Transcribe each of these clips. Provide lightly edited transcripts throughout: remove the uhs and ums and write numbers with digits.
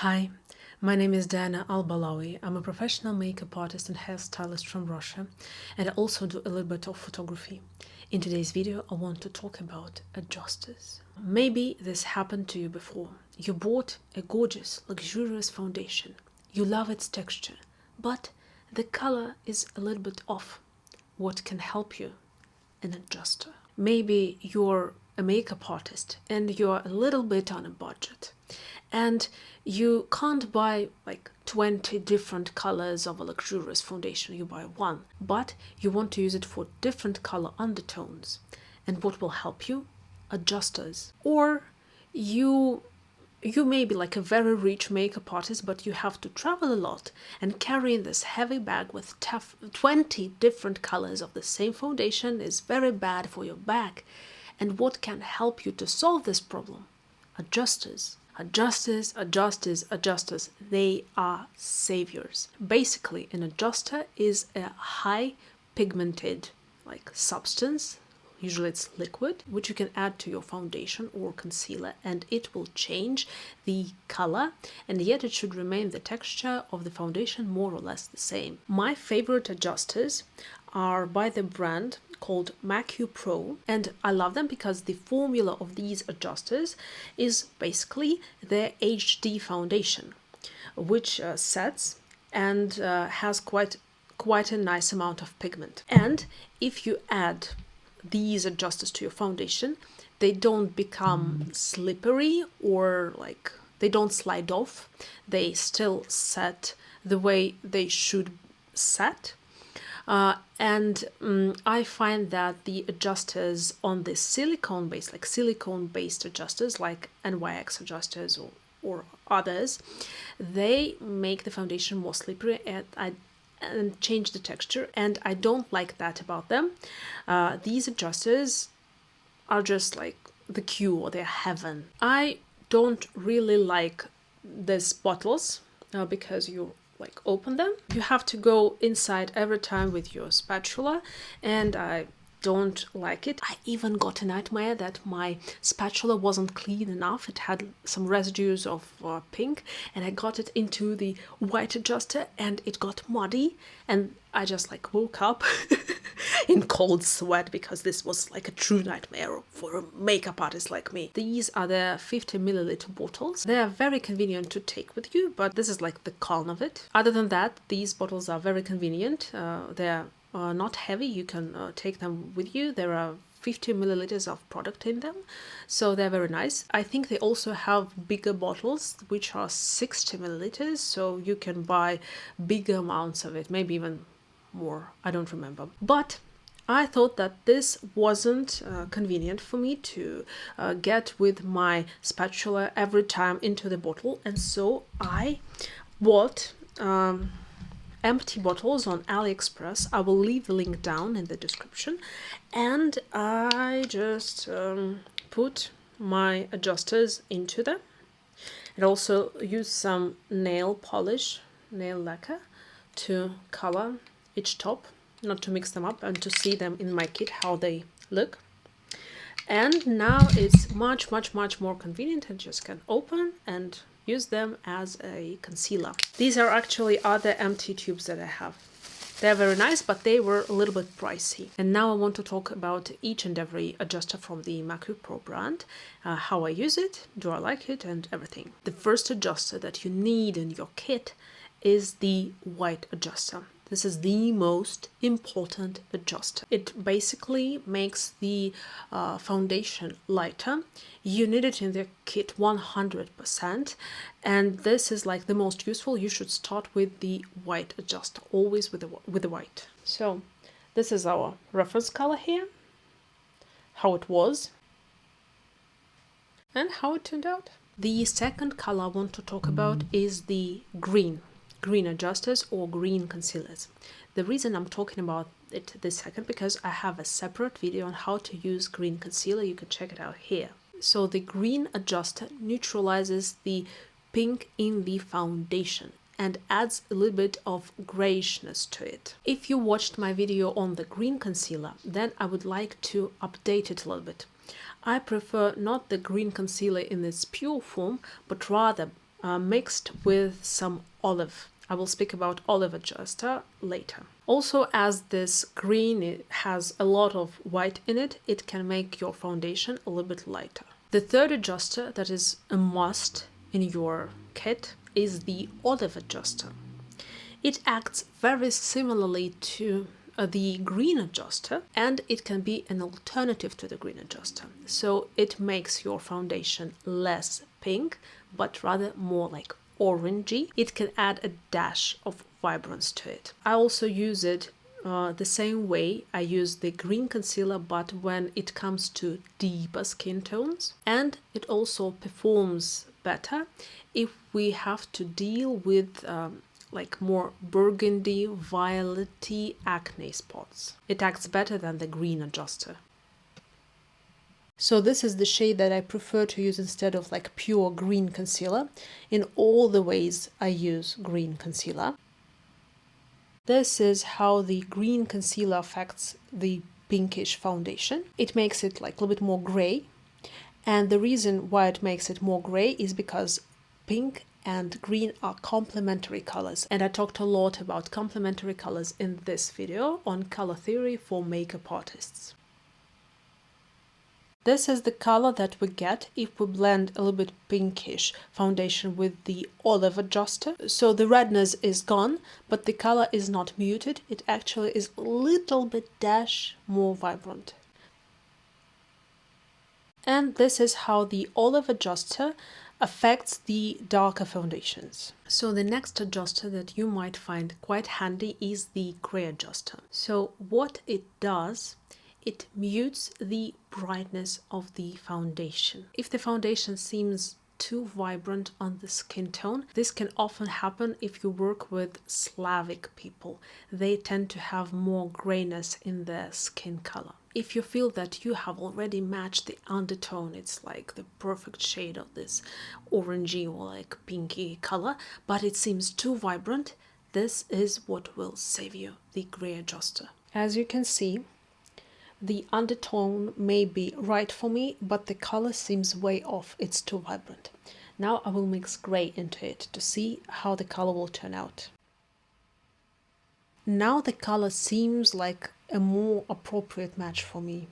Hi, my name is Diana Albalawi. I'm a professional makeup artist and hairstylist from Russia, and I also do a little bit of photography. In today's video, I want to talk about adjusters. Maybe this happened to you before. You bought a gorgeous, luxurious foundation. You love its texture, but the color is a little bit off. What can help you? An adjuster. Maybe you're a makeup artist and you're a little bit on a budget and you can't buy like 20 different colors of a luxurious foundation. You buy one, but you want to use it for different color undertones. And what will help you? Adjusters. Or you may be like a very rich makeup artist, but you have to travel a lot and carrying this heavy bag with 20 different colors of the same foundation is very bad for your bag. And what can help you to solve this problem? Adjusters. Adjusters, adjusters, adjusters. They are saviors. Basically, an adjuster is a high pigmented substance. Usually it's liquid, which you can add to your foundation or concealer, and it will change the color, and yet it should remain the texture of the foundation more or less the same. My favorite adjusters are by the brand called MAQ Pro, and I love them because the formula of these adjusters is basically their HD foundation, which sets and has quite a nice amount of pigment. And if you add these adjusters to your foundation, they don't become slippery or they don't slide off. They still set the way they should set. I find that the adjusters on the silicone-based adjusters like NYX adjusters or others, they make the foundation more slippery and change the texture, and I don't like that about them. These adjusters are just like the cure, they're heaven. I don't really like these bottles because you open them. You have to go inside every time with your spatula, and I don't like it. I even got a nightmare that my spatula wasn't clean enough. It had some residues of pink, and I got it into the white adjuster and it got muddy, and I just woke up in cold sweat because this was a true nightmare for a makeup artist like me. These are the 50 milliliter bottles. They are very convenient to take with you, but this is the con of it. Other than that, these bottles are very convenient. They're not heavy. You can take them with you. There are 50 milliliters of product in them, so they're very nice. I think they also have bigger bottles which are 60 milliliters, so you can buy bigger amounts of it, maybe even more, I don't remember. But I thought that this wasn't convenient for me to get with my spatula every time into the bottle, and so I bought empty bottles on AliExpress. I will leave the link down in the description, and I just put my adjusters into them, and also use some nail polish, nail lacquer, to color each top, not to mix them up, and to see them in my kit how they look. And now it's much more convenient, and just can open and use them as a concealer. These are actually other empty tubes that I have. They're very nice, but they were a little bit pricey. And now I want to talk about each and every adjuster from the MAQ Pro brand, how I use it, do I like it, and everything. The first adjuster that you need in your kit is the white adjuster. This is the most important adjuster. It basically makes the foundation lighter. You need it in the kit 100%, and this is the most useful. You should start with the white adjuster, always with the white. So this is our reference color here, how it was, and how it turned out. The second color I want to talk about is the green adjusters or green concealers. The reason I'm talking about it this second, because I have a separate video on how to use green concealer. You can check it out here. So the green adjuster neutralizes the pink in the foundation and adds a little bit of grayishness to it. If you watched my video on the green concealer, then I would like to update it a little bit. I prefer not the green concealer in its pure form, but rather mixed with some olive. I will speak about olive adjuster later. Also, as this green has a lot of white in it, it can make your foundation a little bit lighter. The third adjuster that is a must in your kit is the olive adjuster. It acts very similarly to the green adjuster, and it can be an alternative to the green adjuster. So it makes your foundation less pink, but rather more like orangey. It can add a dash of vibrance to it. I also use it the same way I use the green concealer, but when it comes to deeper skin tones. And it also performs better if we have to deal with like more burgundy, violety acne spots. It acts better than the green adjuster. So this is the shade that I prefer to use instead of like pure green concealer. In all the ways I use green concealer. This is how the green concealer affects the pinkish foundation. It makes it like a little bit more gray. And the reason why it makes it more gray is because pink and green are complementary colors. And I talked a lot about complementary colors in this video on color theory for makeup artists. This is the color that we get if we blend a little bit pinkish foundation with the olive adjuster. So the redness is gone, but the color is not muted. It actually is a little bit dash more vibrant. And this is how the olive adjuster affects the darker foundations. So the next adjuster that you might find quite handy is the gray adjuster. So what it does, it mutes the brightness of the foundation. If the foundation seems too vibrant on the skin tone, this can often happen if you work with Slavic people. They tend to have more grayness in their skin color. If you feel that you have already matched the undertone, it's like the perfect shade of this orangey or like pinky color, but it seems too vibrant, this is what will save you, the gray adjuster. As you can see, the undertone may be right for me, but the color seems way off. It's too vibrant. Now I will mix gray into it to see how the color will turn out. Now the color seems like a more appropriate match for me.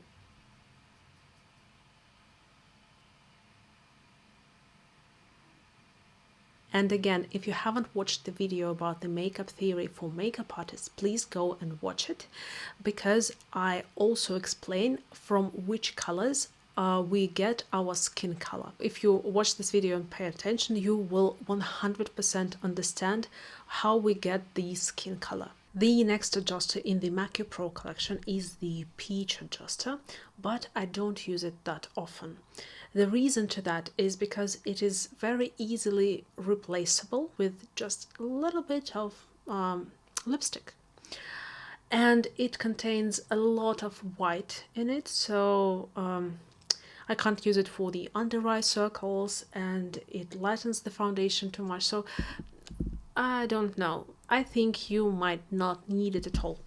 And again, if you haven't watched the video about the makeup theory for makeup artists, please go and watch it, because I also explain from which colors we get our skin color. If you watch this video and pay attention, you will 100% understand how we get the skin color. The next adjuster in the MAQ Pro collection is the peach adjuster, but I don't use it that often. The reason to that is because it is very easily replaceable with just a little bit of lipstick. And it contains a lot of white in it, so I can't use it for the under eye circles, and it lightens the foundation too much, so I don't know. I think you might not need it at all.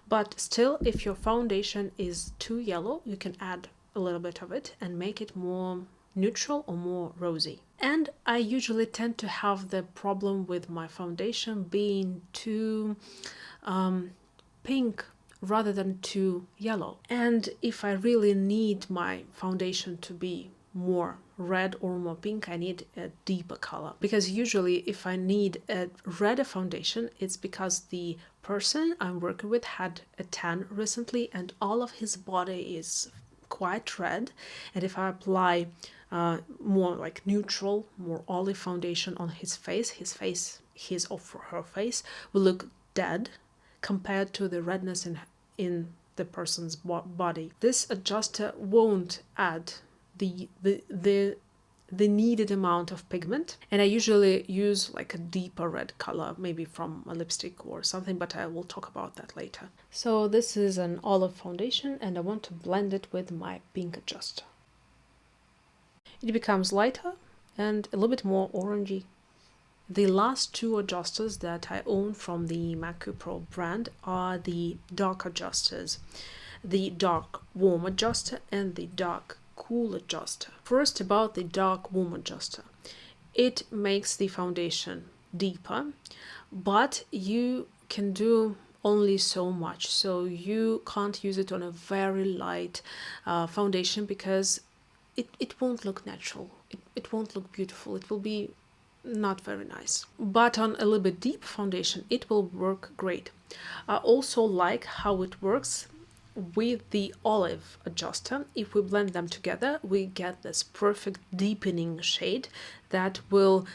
But still, if your foundation is too yellow, you can add a little bit of it and make it more neutral or more rosy. And I usually tend to have the problem with my foundation being too pink rather than too yellow. And if I really need my foundation to be more red or more pink, I need a deeper color, because usually if I need a redder foundation, it's because the person I'm working with had a tan recently and all of his body is quite red, and if I apply more like neutral, more olive foundation on his or her face will look dead compared to the redness in the person's body. This adjuster won't add the needed amount of pigment, and I usually use like a deeper red color, maybe from a lipstick or something, but I will talk about that later. So this is an olive foundation and I want to blend it with my pink adjuster. It becomes lighter and a little bit more orangey. The last two adjusters that I own from the MAQ Pro brand are the dark adjusters, the dark warm adjuster and the dark cool adjuster. First, about the dark warm adjuster. it makes the foundation deeper, but you can do only so much. So you can't use it on a very light foundation because it won't look natural. It won't look beautiful. It will be not very nice. But on a little bit deep foundation, it will work great. I also like how it works with the olive adjuster. If we blend them together, we get this perfect deepening shade that will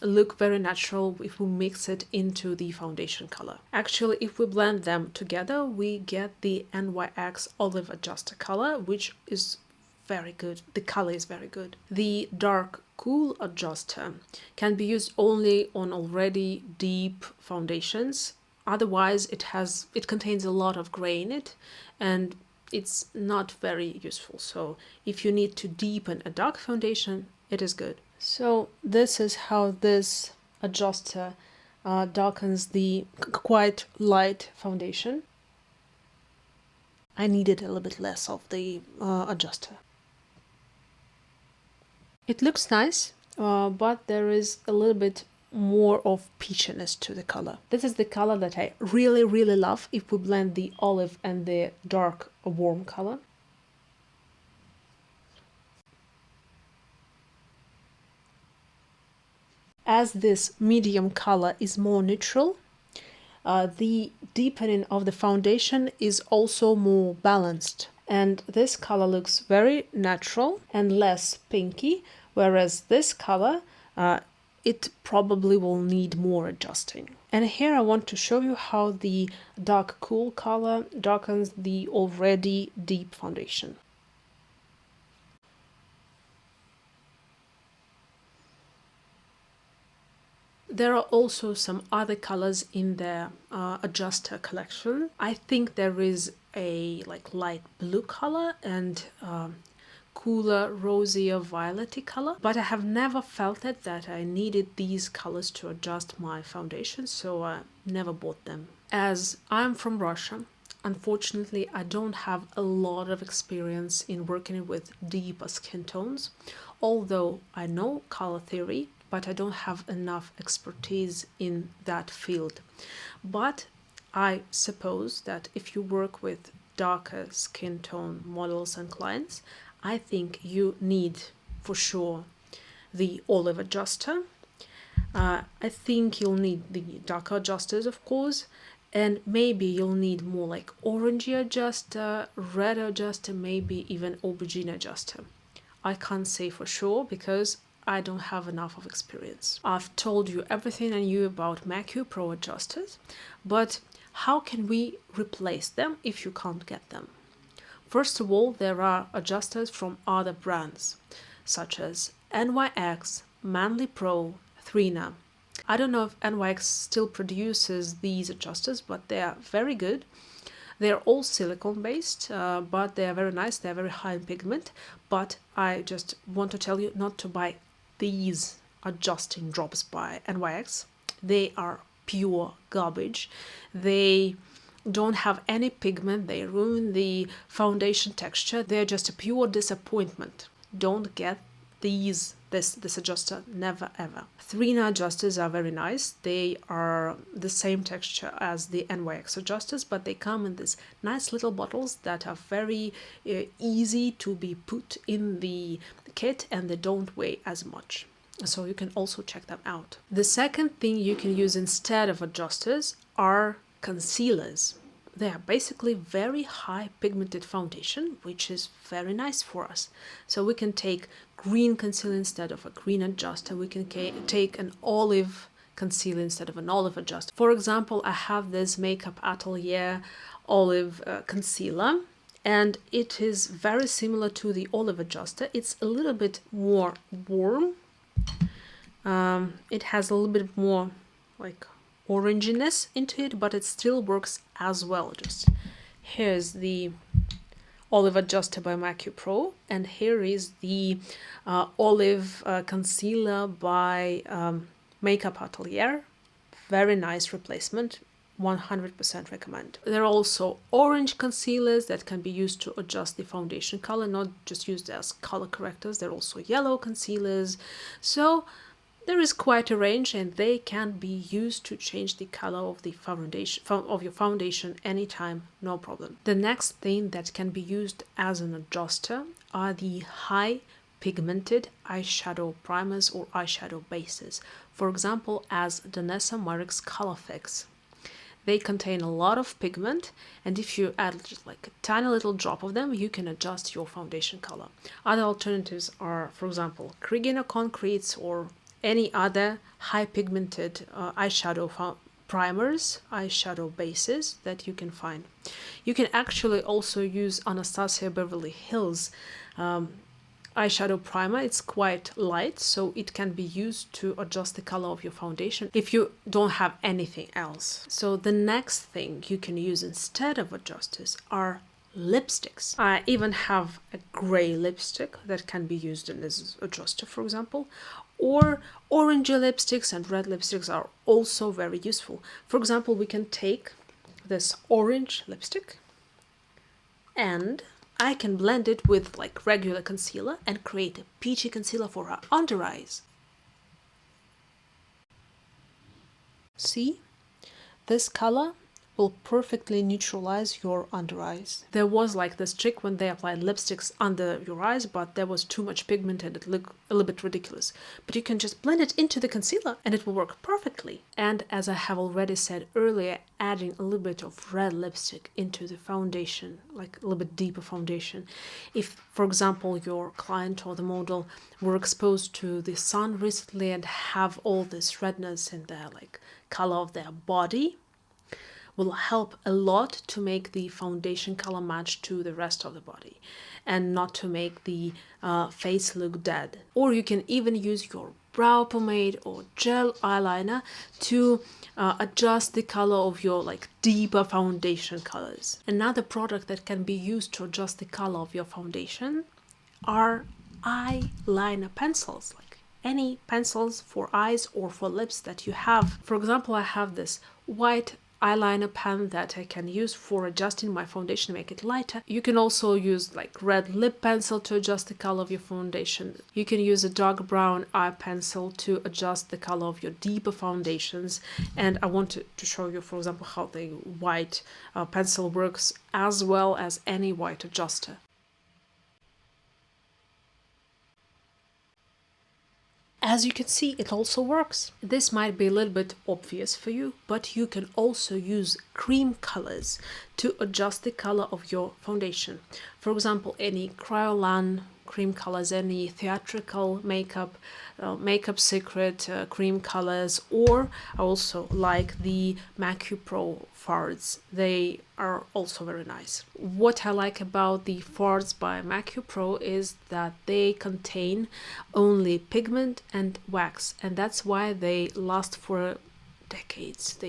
look very natural if we mix it into the foundation color. Actually, if we blend them together, we get the NYX olive adjuster color, which is very good. The color is very good. The dark cool adjuster can be used only on already deep foundations. Otherwise, it contains a lot of gray in it, and it's not very useful. So if you need to deepen a dark foundation, it is good. So this is how this adjuster darkens the quite light foundation. I needed a little bit less of the adjuster. It looks nice, but there is a little bit more of peachiness to the color. This is the color that I really, really love if we blend the olive and the dark warm color. As this medium color is more neutral, the deepening of the foundation is also more balanced. And this color looks very natural and less pinky, whereas this color, it probably will need more adjusting. And here I want to show you how the dark cool color darkens the already deep foundation. There are also some other colors in the adjuster collection. I think there is a light blue color and cooler, rosier, violet color, but I have never felt it that I needed these colors to adjust my foundation, so I never bought them. As I'm from Russia, unfortunately, I don't have a lot of experience in working with deeper skin tones, although I know color theory, but I don't have enough expertise in that field. But I suppose that if you work with darker skin tone models and clients, I think you need for sure the olive adjuster. I think you'll need the darker adjusters, of course, and maybe you'll need more like orangey adjuster, red adjuster, maybe even aubergine adjuster. I can't say for sure because I don't have enough of experience. I've told you everything I knew about MAQ Pro adjusters, but how can we replace them if you can't get them? First of all, there are adjusters from other brands, such as NYX, MAQ Pro, Trina. I don't know if NYX still produces these adjusters, but they are very good. They're all silicone based, but they are very nice. They're very high in pigment, but I just want to tell you not to buy these adjusting drops by NYX. They are pure garbage. They don't have any pigment. They ruin the foundation texture. They're just a pure disappointment. Don't get this adjuster, never ever. Trina adjusters are very nice. They are the same texture as the NYX adjusters, but they come in these nice little bottles that are very easy to be put in the kit, and they don't weigh as much. So you can also check them out. The second thing you can use instead of adjusters are concealers. They are basically very high pigmented foundation, which is very nice for us. So we can take green concealer instead of a green adjuster. We can take an olive concealer instead of an olive adjuster. For example, I have this Makeup Atelier olive concealer, and it is very similar to the olive adjuster. It's a little bit more warm. It has a little bit more like oranginess into it, but it still works as well. Just here's the olive adjuster by MAQ Pro, and here is the olive concealer by Makeup Atelier. Very nice replacement. 100% recommend. There are also orange concealers that can be used to adjust the foundation color, not just used as color correctors. There are also yellow concealers. So There is quite a range, and they can be used to change the color of the foundation of your foundation anytime, no problem. The next thing that can be used as an adjuster are the high pigmented eyeshadow primers or eyeshadow bases. For example, as Danessa Myricks Color Fix. They contain a lot of pigment, and if you add just like a tiny little drop of them, you can adjust your foundation color. Other alternatives are, for example, Kriegner Concretes or any other high pigmented eyeshadow primers, eyeshadow bases that you can find. You can actually also use Anastasia Beverly Hills eyeshadow primer. It's quite light, so it can be used to adjust the color of your foundation if you don't have anything else. So the next thing you can use instead of adjusters are lipsticks. I even have a gray lipstick that can be used as adjuster, for example, or orangey lipsticks and red lipsticks are also very useful. For example, we can take this orange lipstick and I can blend it with like regular concealer and create a peachy concealer for our under eyes. See? This color will perfectly neutralize your under eyes. There was like this trick when they applied lipsticks under your eyes, but there was too much pigment and it looked a little bit ridiculous. But you can just blend it into the concealer and it will work perfectly. And as I have already said earlier, adding a little bit of red lipstick into the foundation, like a little bit deeper foundation. If, for example, your client or the model were exposed to the sun recently and have all this redness in their like color of their body, will help a lot to make the foundation color match to the rest of the body and not to make the face look dead. Or you can even use your brow pomade or gel eyeliner to adjust the color of your like deeper foundation colors. Another product that can be used to adjust the color of your foundation are eyeliner pencils, like any pencils for eyes or for lips that you have. For example, I have this white eyeliner pen that I can use for adjusting my foundation to make it lighter. You can also use like red lip pencil to adjust the color of your foundation. You can use a dark brown eye pencil to adjust the color of your deeper foundations. And I want to show you, for example, how the white pencil works as well as any white adjuster. As you can see, it also works. This might be a little bit obvious for you, but you can also use cream colors to adjust the color of your foundation. For example, any Kryolan cream colors, any theatrical makeup, Makeup Secret cream colors, or I also like the MAQ Pro fards. They are also very nice. What I like about the fards by MAQ Pro is that they contain only pigment and wax, and that's why they last for decades.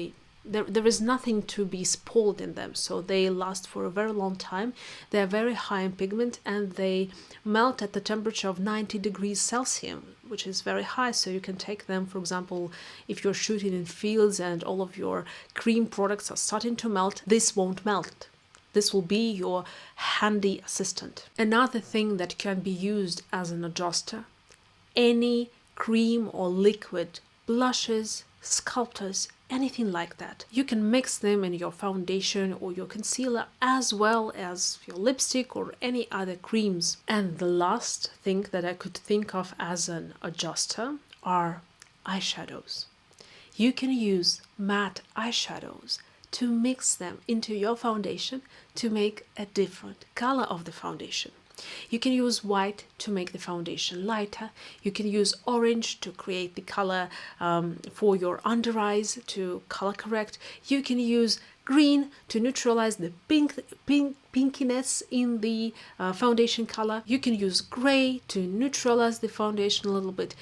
There is nothing to be spoiled in them, so they last for a very long time. They are very high in pigment and they melt at the temperature of 90 degrees Celsius, which is very high, so you can take them, for example, if you're shooting in fields and all of your cream products are starting to melt, this won't melt. This will be your handy assistant. Another thing that can be used as an adjuster, any cream or liquid, blushes, sculptors, anything like that. You can mix them in your foundation or your concealer as well as your lipstick or any other creams. And the last thing that I could think of as an adjuster are eyeshadows. You can use matte eyeshadows to mix them into your foundation to make a different color of the foundation. You can use white to make the foundation lighter. You can use orange to create the color for your under eyes to color correct. You can use green to neutralize the pinkiness in the foundation color. You can use gray to neutralize the foundation a little bit.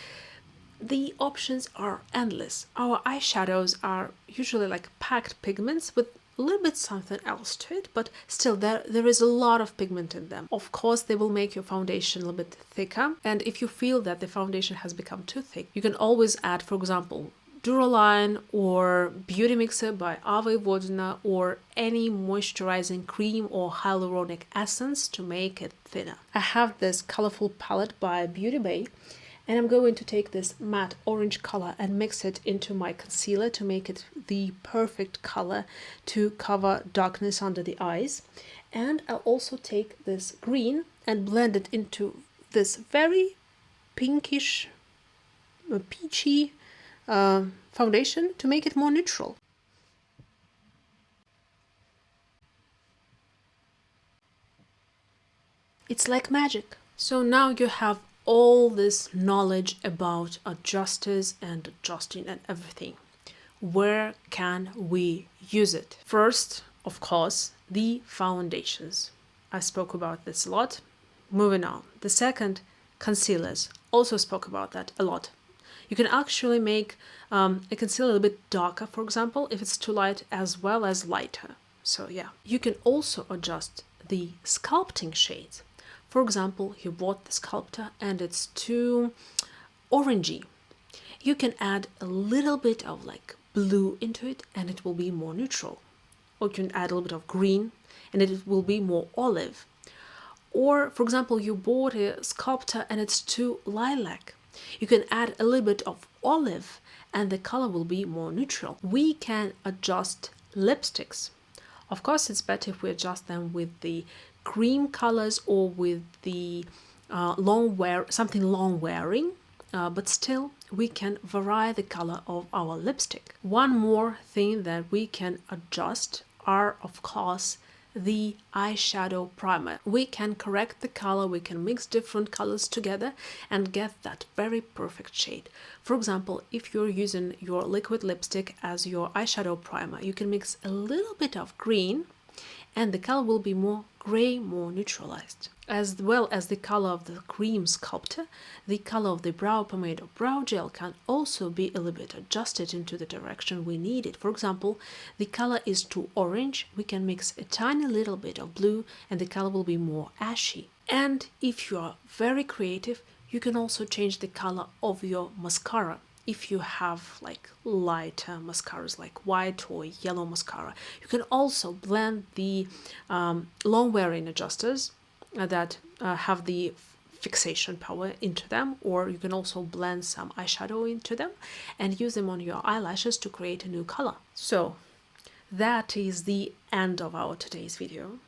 The options are endless. Our eyeshadows are usually like packed pigments with a little bit something else to it, but still there is a lot of pigment in them. Of course, they will make your foundation a little bit thicker, and if you feel that the foundation has become too thick, you can always add, for example, Duraline or Beauty Mixer by Ava Vodina or any moisturizing cream or hyaluronic essence to make it thinner. I have this colorful palette by Beauty Bay, And I'm going to take this matte orange color and mix it into my concealer to make it the perfect color to cover darkness under the eyes. And I'll also take this green and blend it into this very pinkish, peachy foundation to make it more neutral. It's like magic. So now you have all this knowledge about adjusters and adjusting and everything. Where can we use it? First, of course, the foundations. I spoke about this a lot. Moving on. The second, concealers. Also spoke about that a lot. You can actually make a concealer a little bit darker, for example, if it's too light, as well as lighter. So yeah. You can also adjust the sculpting shades. For example, you bought the sculptor and it's too orangey. You can add a little bit of like blue into it and it will be more neutral. Or you can add a little bit of green and it will be more olive. Or, for example, you bought a sculptor and it's too lilac. You can add a little bit of olive and the color will be more neutral. We can adjust lipsticks. Of course, it's better if we adjust them with the cream colors or with the something long wearing, but still we can vary the color of our lipstick. One more thing that we can adjust are, of course, the eyeshadow primer. We can correct the color, we can mix different colors together and get that very perfect shade. For example, if you're using your liquid lipstick as your eyeshadow primer, you can mix a little bit of green and the color will be more gray, more neutralized. As well as the color of the cream sculptor, the color of the brow pomade or brow gel can also be a little bit adjusted into the direction we need it. For example, the color is too orange, we can mix a tiny little bit of blue and the color will be more ashy. And if you are very creative, you can also change the color of your mascara. If you have like lighter mascaras like white or yellow mascara, you can also blend the long wearing adjusters that have the fixation power into them, or you can also blend some eyeshadow into them and use them on your eyelashes to create a new color. So that is the end of our today's video.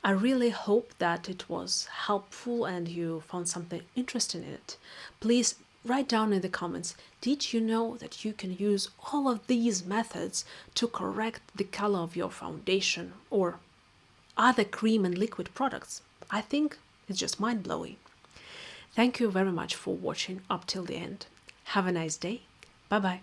I really hope that it was helpful and you found something interesting in it. Please write down in the comments, did you know that you can use all of these methods to correct the color of your foundation or other cream and liquid products? I think it's just mind-blowing. Thank you very much for watching up till the end. Have a nice day. Bye-bye.